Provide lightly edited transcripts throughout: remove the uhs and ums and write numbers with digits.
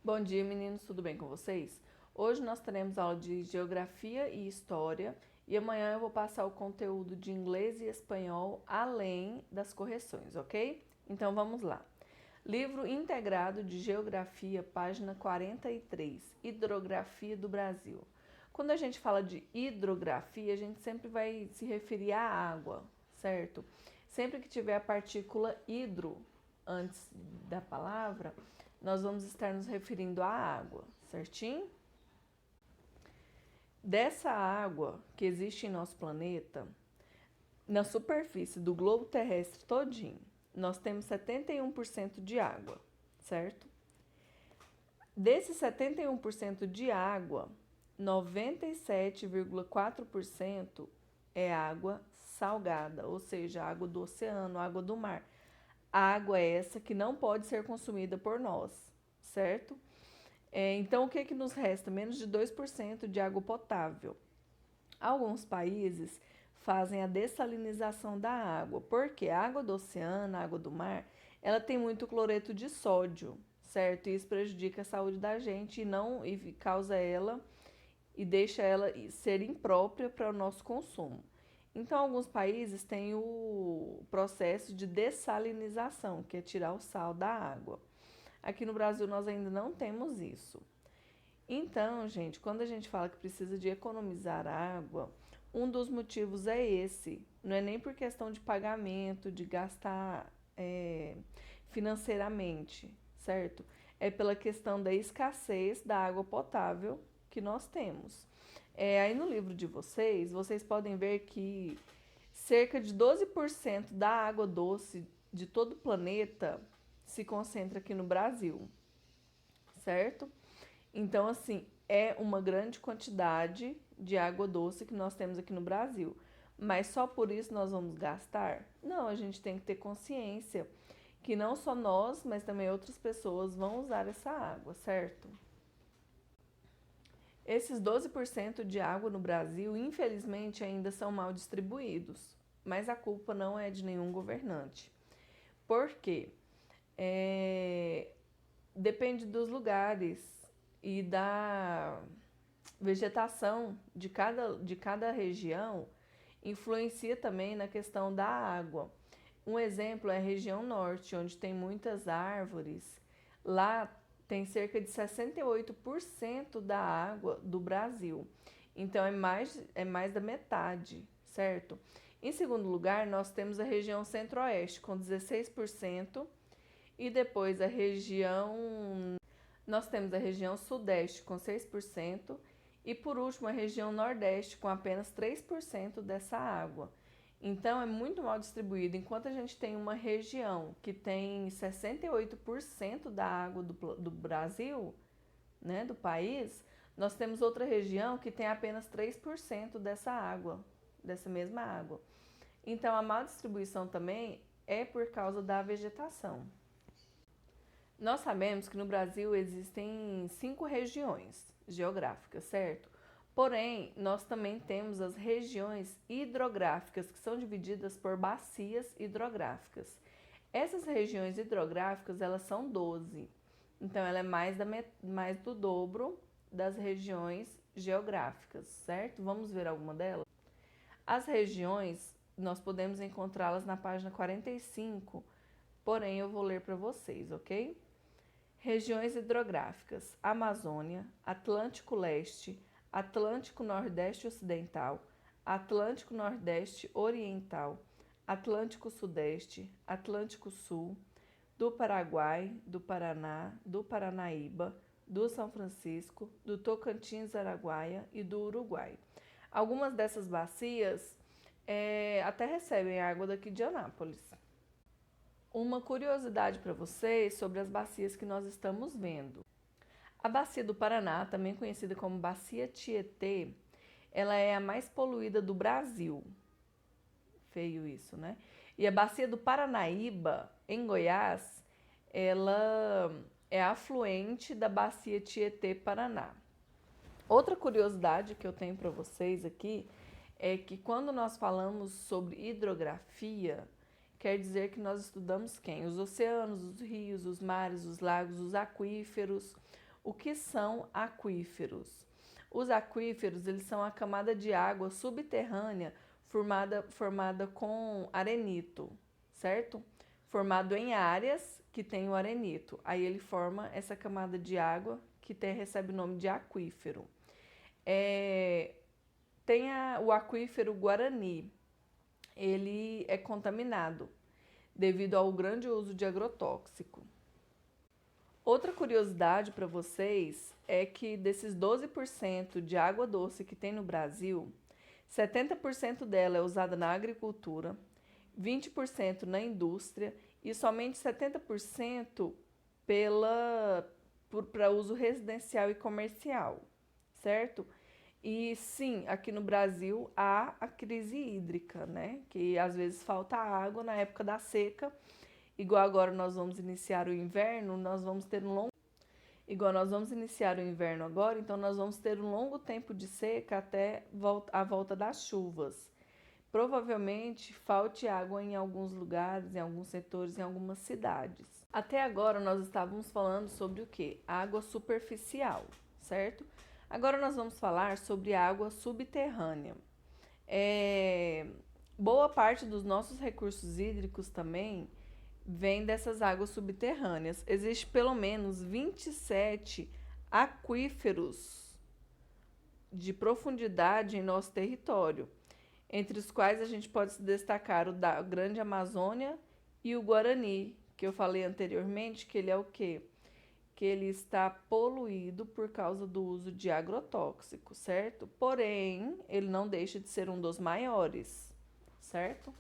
Bom dia, meninos, tudo bem com vocês? Hoje nós teremos aula de Geografia e História e amanhã eu vou passar o conteúdo de inglês e espanhol além das correções, ok? Então vamos lá. Livro integrado de Geografia, página 43, Hidrografia do Brasil. Quando a gente fala de hidrografia, a gente sempre vai se referir à água, certo? Sempre que tiver a partícula hidro antes da palavra, nós vamos estar nos referindo à água, certinho? Dessa água que existe em nosso planeta, na superfície do globo terrestre todinho, nós temos 71% de água, certo? Desses 71% de água, 97,4% é água salgada, ou seja, água do oceano, água do mar. Água é essa que não pode ser consumida por nós, certo? Então, o que nos resta? Menos de 2% de água potável. Alguns países fazem a dessalinização da água, porque a água do oceano, a água do mar, ela tem muito cloreto de sódio, certo? E isso prejudica a saúde da gente e causa ela e deixa ela ser imprópria para o nosso consumo. Então, alguns países têm o processo de dessalinização, que é tirar o sal da água. Aqui no Brasil nós ainda não temos isso. Então, gente, quando a gente fala que precisa de economizar água, um dos motivos é esse. Não é nem por questão de pagamento, de gastar financeiramente, certo? É pela questão da escassez da água potável que nós temos. Aí no livro de vocês, vocês podem ver que cerca de 12% da água doce de todo o planeta se concentra aqui no Brasil, certo? Então, assim, é uma grande quantidade de água doce que nós temos aqui no Brasil. Mas só por isso nós vamos gastar? Não, a gente tem que ter consciência que não só nós, mas também outras pessoas vão usar essa água, certo? Esses 12% de água no Brasil, infelizmente, ainda são mal distribuídos, mas a culpa não é de nenhum governante. Por quê? Depende dos lugares e da vegetação de cada região, influencia também na questão da água. Um exemplo é a região norte, onde tem muitas árvores. Lá tem cerca de 68% da água do Brasil. Então é mais da metade, certo? Em segundo lugar, nós temos a região centro-oeste com 16% e depois nós temos a região sudeste com 6% e por último a região nordeste com apenas 3% dessa água. Então é muito mal distribuído. Enquanto a gente tem uma região que tem 68% da água do Brasil, né, do país, nós temos outra região que tem apenas 3% dessa água, dessa mesma água. Então a má distribuição também é por causa da vegetação. Nós sabemos que no Brasil existem 5 regiões geográficas, certo? Porém, nós também temos as regiões hidrográficas, que são divididas por bacias hidrográficas. Essas regiões hidrográficas, elas são 12. Então, ela é mais do dobro das regiões geográficas, certo? Vamos ver alguma delas? As regiões, nós podemos encontrá-las na página 45, porém eu vou ler para vocês, ok? Regiões hidrográficas: Amazônia, Atlântico Leste, Atlântico Nordeste Ocidental, Atlântico Nordeste Oriental, Atlântico Sudeste, Atlântico Sul, do Paraguai, do Paraná, do Paranaíba, do São Francisco, do Tocantins, Araguaia e do Uruguai. Algumas dessas bacias até recebem água daqui de Anápolis. Uma curiosidade para vocês sobre as bacias que nós estamos vendo. A bacia do Paraná, também conhecida como Bacia Tietê, ela é a mais poluída do Brasil. Feio isso, né? E a bacia do Paranaíba, em Goiás, ela é afluente da Bacia Tietê-Paraná. Outra curiosidade que eu tenho para vocês aqui é que quando nós falamos sobre hidrografia, quer dizer que nós estudamos quem? Os oceanos, os rios, os mares, os lagos, os aquíferos, O que são aquíferos? Os aquíferos, eles são a camada de água subterrânea formada com arenito, certo? Formado em áreas que tem o arenito. Aí ele forma essa camada de água que recebe o nome de aquífero. Tem o aquífero Guarani. Ele é contaminado devido ao grande uso de agrotóxico. Outra curiosidade para vocês é que desses 12% de água doce que tem no Brasil, 70% dela é usada na agricultura, 20% na indústria e somente 70% para uso residencial e comercial, certo? E sim, aqui no Brasil há a crise hídrica, né? Que às vezes falta água na época da seca. Igual agora nós vamos iniciar o inverno, nós vamos ter um longo... Igual nós vamos iniciar o inverno agora, então nós vamos ter um longo tempo de seca até a volta das chuvas. Provavelmente falte água em alguns lugares, em alguns setores, em algumas cidades. Até agora nós estávamos falando sobre o quê? Água superficial, certo? Agora nós vamos falar sobre água subterrânea. Boa parte dos nossos recursos hídricos também vem dessas águas subterrâneas. Existe pelo menos 27 aquíferos de profundidade em nosso território, entre os quais a gente pode se destacar o da Grande Amazônia e o Guarani, que eu falei anteriormente, que ele é o quê? Que ele está poluído por causa do uso de agrotóxicos, certo? Porém, ele não deixa de ser um dos maiores, certo?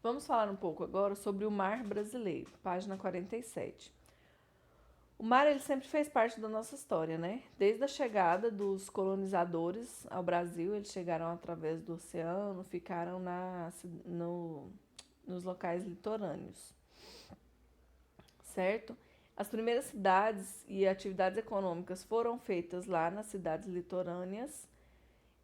Vamos falar um pouco agora sobre o mar brasileiro, página 47. O mar, ele sempre fez parte da nossa história, né? Desde a chegada dos colonizadores ao Brasil, eles chegaram através do oceano, ficaram nos locais litorâneos, certo? As primeiras cidades e atividades econômicas foram feitas lá nas cidades litorâneas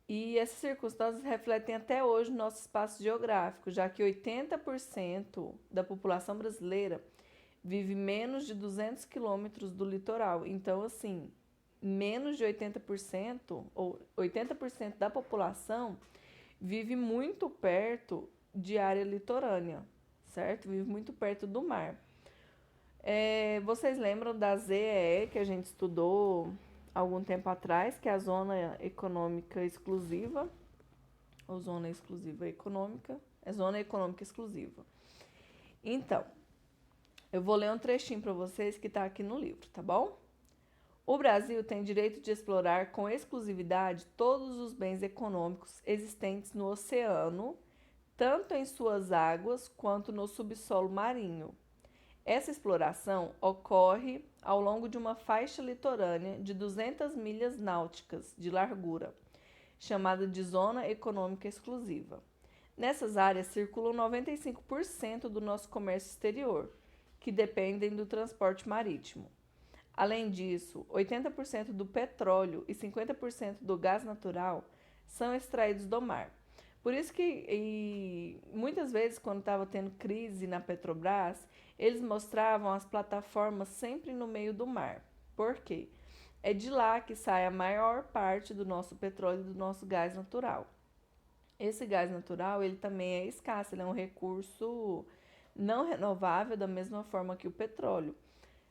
e essas circunstâncias refletem até hoje o nosso espaço geográfico, já que 80% da população brasileira vive menos de 200 quilômetros do litoral. Então, assim, menos de 80% ou 80% da população vive muito perto de área litorânea, certo? Vive muito perto do mar. Vocês lembram da ZEE que a gente estudou algum tempo atrás, que é a Zona Econômica Exclusiva, ou Zona Exclusiva Econômica, é Zona Econômica Exclusiva. Então, eu vou ler um trechinho para vocês que está aqui no livro, tá bom? O Brasil tem direito de explorar com exclusividade todos os bens econômicos existentes no oceano, tanto em suas águas quanto no subsolo marinho. Essa exploração ocorre ao longo de uma faixa litorânea de 200 milhas náuticas de largura, chamada de Zona Econômica Exclusiva. Nessas áreas circulam 95% do nosso comércio exterior, que dependem do transporte marítimo. Além disso, 80% do petróleo e 50% do gás natural são extraídos do mar. Por isso que muitas vezes, quando estava tendo crise na Petrobras, eles mostravam as plataformas sempre no meio do mar. Por quê? É de lá que sai a maior parte do nosso petróleo e do nosso gás natural. Esse gás natural, ele também é escasso, ele é um recurso não renovável da mesma forma que o petróleo.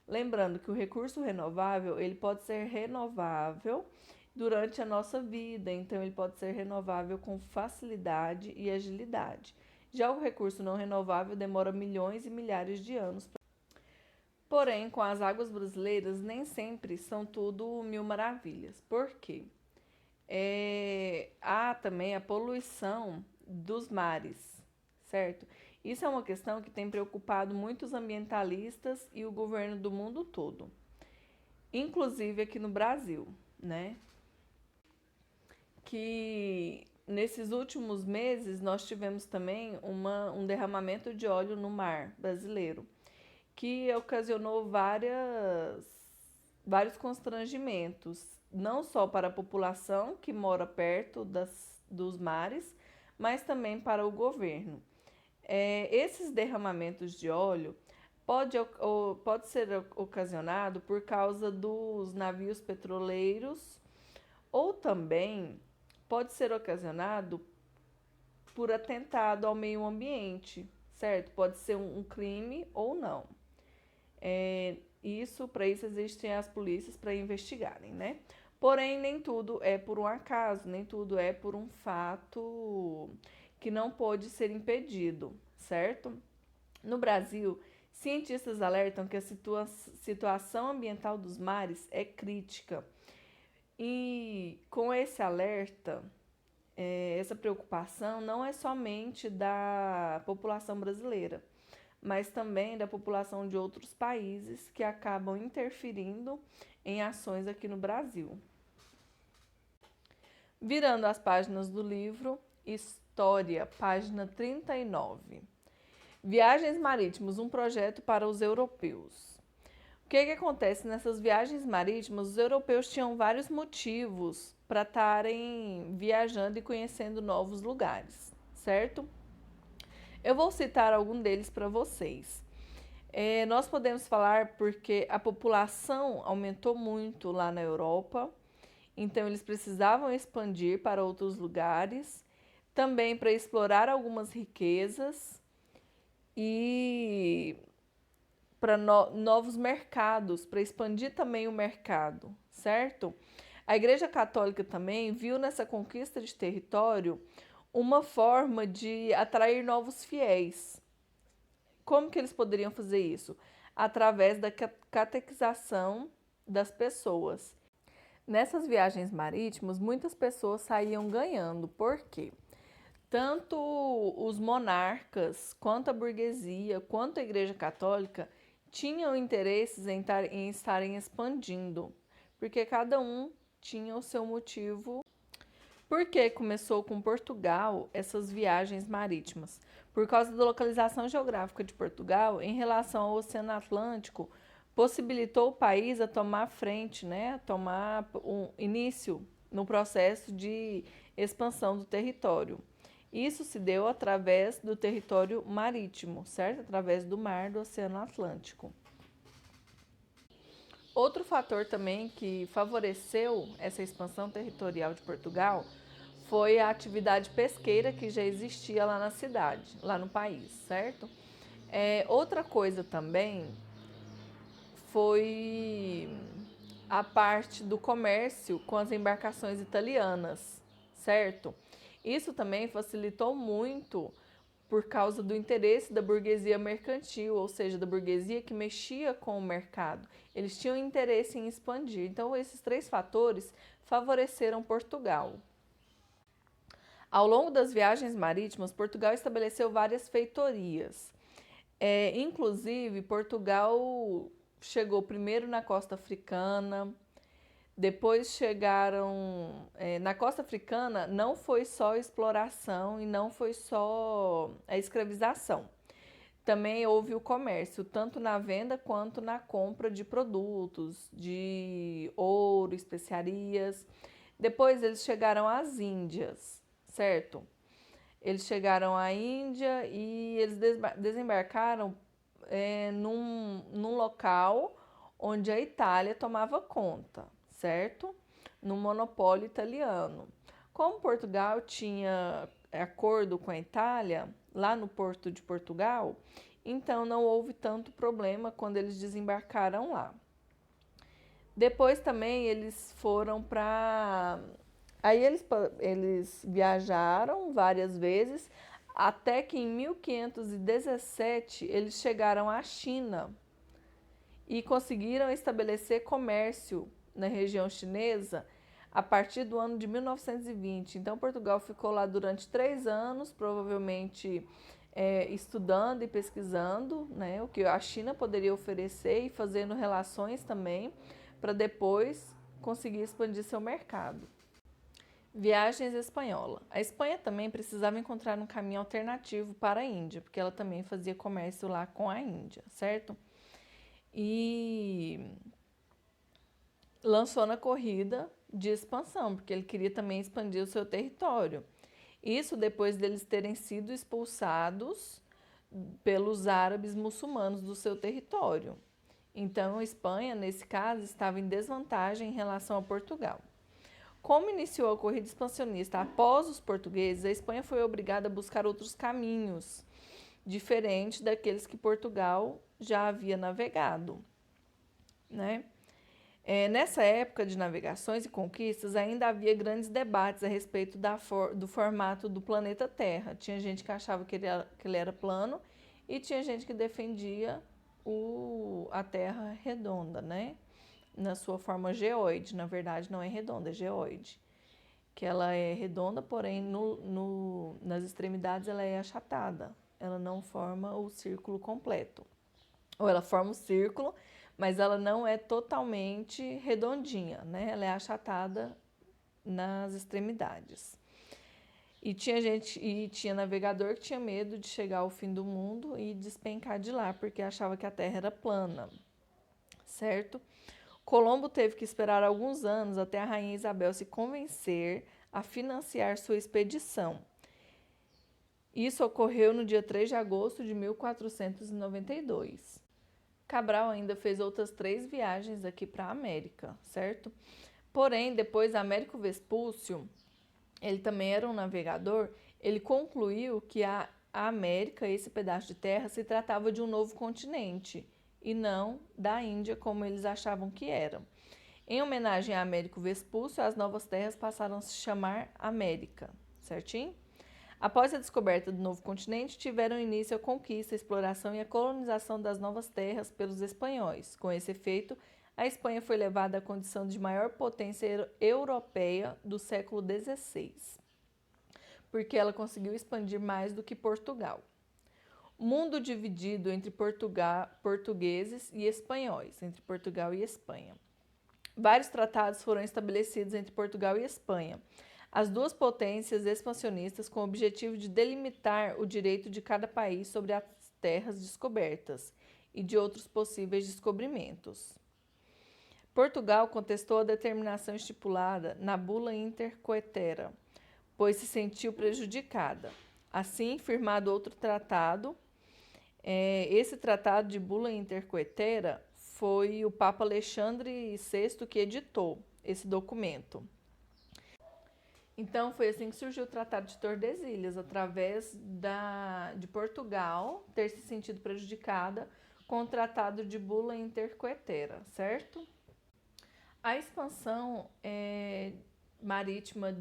Lembrando que o recurso renovável, ele pode ser renovável durante a nossa vida, então ele pode ser renovável com facilidade e agilidade. Já o recurso não renovável demora milhões e milhares de anos. Porém, com as águas brasileiras, nem sempre são tudo mil maravilhas. Por quê? Há também a poluição dos mares, certo? Isso é uma questão que tem preocupado muitos ambientalistas e o governo do mundo todo, inclusive aqui no Brasil, né? Que nesses últimos meses nós tivemos também um derramamento de óleo no mar brasileiro, que ocasionou vários constrangimentos, não só para a população que mora perto dos mares, mas também para o governo. Esses derramamentos de óleo pode ser ocasionado por causa dos navios petroleiros ou também pode ser ocasionado por atentado ao meio ambiente, certo? Pode ser um crime ou não. Para isso existem as polícias para investigarem, né? Porém, nem tudo é por um acaso, nem tudo é por um fato que não pode ser impedido, certo? No Brasil, cientistas alertam que a situação ambiental dos mares é crítica. E com esse alerta, essa preocupação não é somente da população brasileira, mas também da população de outros países que acabam interferindo em ações aqui no Brasil. Virando as páginas do livro, História, página 39. Viagens marítimas, um projeto para os europeus. O que acontece nessas viagens marítimas? Os europeus tinham vários motivos para estarem viajando e conhecendo novos lugares, certo? Eu vou citar algum deles para vocês. Nós podemos falar porque a população aumentou muito lá na Europa, então eles precisavam expandir para outros lugares, também para explorar algumas riquezas e para novos mercados, para expandir também o mercado, certo? A Igreja Católica também viu nessa conquista de território uma forma de atrair novos fiéis. Como que eles poderiam fazer isso? Através da catequização das pessoas. Nessas viagens marítimas, muitas pessoas saíam ganhando. Por quê? Tanto os monarcas, quanto a burguesia, quanto a Igreja Católica tinham interesses em estarem expandindo, porque cada um tinha o seu motivo. Por que começou com Portugal essas viagens marítimas? Por causa da localização geográfica de Portugal em relação ao Oceano Atlântico, possibilitou o país a tomar frente, né, a tomar um início no processo de expansão do território. Isso se deu através do território marítimo, certo? Através do mar do Oceano Atlântico. Outro fator também que favoreceu essa expansão territorial de Portugal foi a atividade pesqueira que já existia lá na cidade, lá no país, certo? Outra coisa também foi a parte do comércio com as embarcações italianas, certo? Isso também facilitou muito por causa do interesse da burguesia mercantil, ou seja, da burguesia que mexia com o mercado. Eles tinham interesse em expandir. Então, esses três fatores favoreceram Portugal. Ao longo das viagens marítimas, Portugal estabeleceu várias feitorias. Inclusive, Portugal chegou primeiro na costa africana, depois chegaram. Na costa africana não foi só exploração e não foi só a escravização. Também houve o comércio, tanto na venda quanto na compra de produtos, de ouro, especiarias. Depois eles chegaram às Índias, certo? Eles chegaram à Índia e eles desembarcaram num local onde a Itália tomava conta, certo? No monopólio italiano. Como Portugal tinha acordo com a Itália, lá no Porto de Portugal, então não houve tanto problema quando eles desembarcaram lá. Depois também eles foram para... Aí eles viajaram várias vezes, até que em 1517 eles chegaram à China e conseguiram estabelecer comércio na região chinesa a partir do ano de 1920. Então, Portugal ficou lá durante 3 anos, provavelmente estudando e pesquisando, né, o que a China poderia oferecer e fazendo relações também, para depois conseguir expandir seu mercado. Viagens espanhola. A Espanha também precisava encontrar um caminho alternativo para a Índia, porque ela também fazia comércio lá com a Índia, certo? E lançou na corrida de expansão, porque ele queria também expandir o seu território. Isso depois deles terem sido expulsados pelos árabes muçulmanos do seu território. Então, a Espanha, nesse caso, estava em desvantagem em relação a Portugal. Como iniciou a corrida expansionista após os portugueses, a Espanha foi obrigada a buscar outros caminhos, diferentes daqueles que Portugal já havia navegado, né? Nessa época de navegações e conquistas, ainda havia grandes debates a respeito do formato do planeta Terra. Tinha gente que achava que ele era plano e tinha gente que defendia a Terra redonda, né? Na sua forma geoide. Na verdade, não é redonda, é geoide. Que ela é redonda, porém nas extremidades ela é achatada. Ela não forma o círculo completo. Ou ela forma o círculo, mas ela não é totalmente redondinha, né? Ela é achatada nas extremidades. E tinha navegador que tinha medo de chegar ao fim do mundo e despencar de lá, porque achava que a Terra era plana, certo? Colombo teve que esperar alguns anos até a rainha Isabel se convencer a financiar sua expedição. Isso ocorreu no dia 3 de agosto de 1492. Cabral ainda fez outras 3 viagens aqui para a América, certo? Porém, depois Américo Vespúcio, ele também era um navegador, ele concluiu que a América, esse pedaço de terra, se tratava de um novo continente e não da Índia como eles achavam que era. Em homenagem a Américo Vespúcio, as novas terras passaram a se chamar América, certinho? Após a descoberta do novo continente, tiveram início a conquista, a exploração e a colonização das novas terras pelos espanhóis. Com esse efeito, a Espanha foi levada à condição de maior potência europeia do século XVI, porque ela conseguiu expandir mais do que Portugal. Mundo dividido entre portugueses e espanhóis, entre Portugal e Espanha. Vários tratados foram estabelecidos entre Portugal e Espanha, as duas potências expansionistas, com o objetivo de delimitar o direito de cada país sobre as terras descobertas e de outros possíveis descobrimentos. Portugal contestou a determinação estipulada na Bula Intercoetera, pois se sentiu prejudicada. Assim, firmado outro tratado, esse tratado de Bula Intercoetera foi o Papa Alexandre VI que editou esse documento. Então, foi assim que surgiu o Tratado de Tordesilhas, através de Portugal ter se sentido prejudicada com o Tratado de Bula Intercoetera, certo? A expansão marítima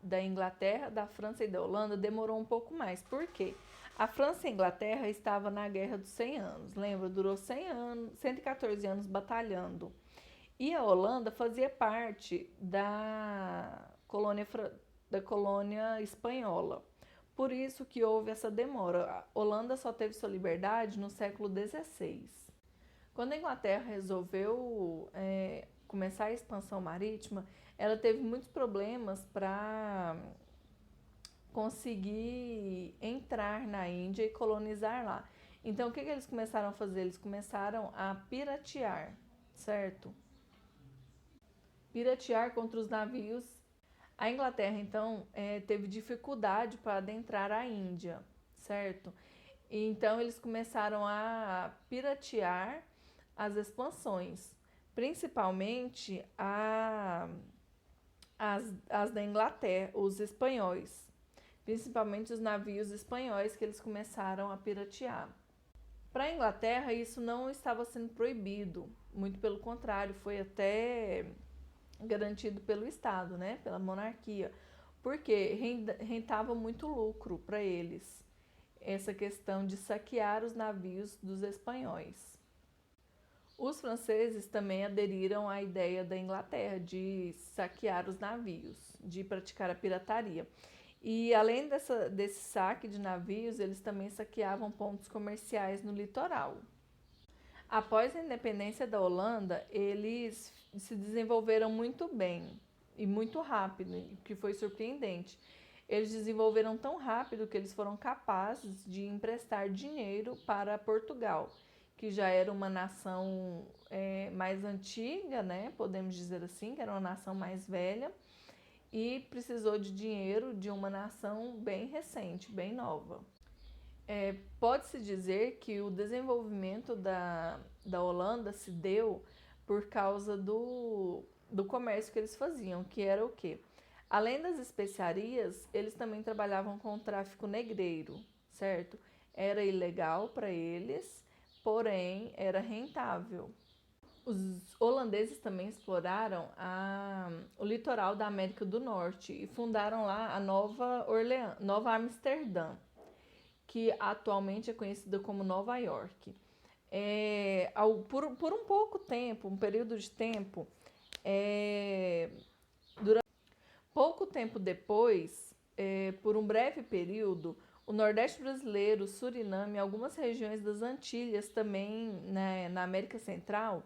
da Inglaterra, da França e da Holanda demorou um pouco mais. Por quê? A França e a Inglaterra estavam na Guerra dos 100 Anos, lembra? Durou 100 anos, 114 anos batalhando. E a Holanda fazia parte da colônia espanhola. Por isso que houve essa demora. A Holanda só teve sua liberdade no século XVI. Quando a Inglaterra resolveu começar a expansão marítima, ela teve muitos problemas para conseguir entrar na Índia e colonizar lá. Então, o que eles começaram a fazer? Eles começaram a piratear, certo? Piratear contra os navios. A Inglaterra, então, teve dificuldade para adentrar a Índia, certo? E, então, eles começaram a piratear as expansões, principalmente as da Inglaterra, os espanhóis, principalmente os navios espanhóis que eles começaram a piratear. Para a Inglaterra, isso não estava sendo proibido, muito pelo contrário, foi até garantido pelo Estado, né, pela monarquia, porque rentava muito lucro para eles, essa questão de saquear os navios dos espanhóis. Os franceses também aderiram à ideia da Inglaterra de saquear os navios, de praticar a pirataria. E além desse saque de navios, eles também saqueavam pontos comerciais no litoral. Após a independência da Holanda, eles se desenvolveram muito bem e muito rápido, o que foi surpreendente. Eles desenvolveram tão rápido que eles foram capazes de emprestar dinheiro para Portugal, que já era uma nação mais antiga, né? Podemos dizer assim, que era uma nação mais velha, e precisou de dinheiro de uma nação bem recente, bem nova. Pode-se dizer que o desenvolvimento da Holanda se deu por causa do comércio que eles faziam, que era o quê? Além das especiarias, eles também trabalhavam com o tráfico negreiro, certo? Era ilegal para eles, porém era rentável. Os holandeses também exploraram o litoral da América do Norte e fundaram lá a Nova Amsterdã, que atualmente é conhecida como Nova York. Por um pouco tempo, um período de tempo, pouco tempo depois, por um breve período, o Nordeste brasileiro, Suriname e algumas regiões das Antilhas, também, né, na América Central,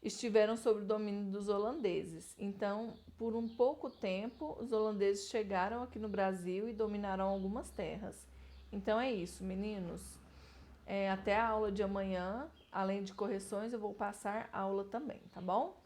estiveram sob o domínio dos holandeses. Então, por um pouco tempo, os holandeses chegaram aqui no Brasil e dominaram algumas terras. Então é isso, meninos. Até a aula de amanhã. Além de correções, eu vou passar aula também, tá bom?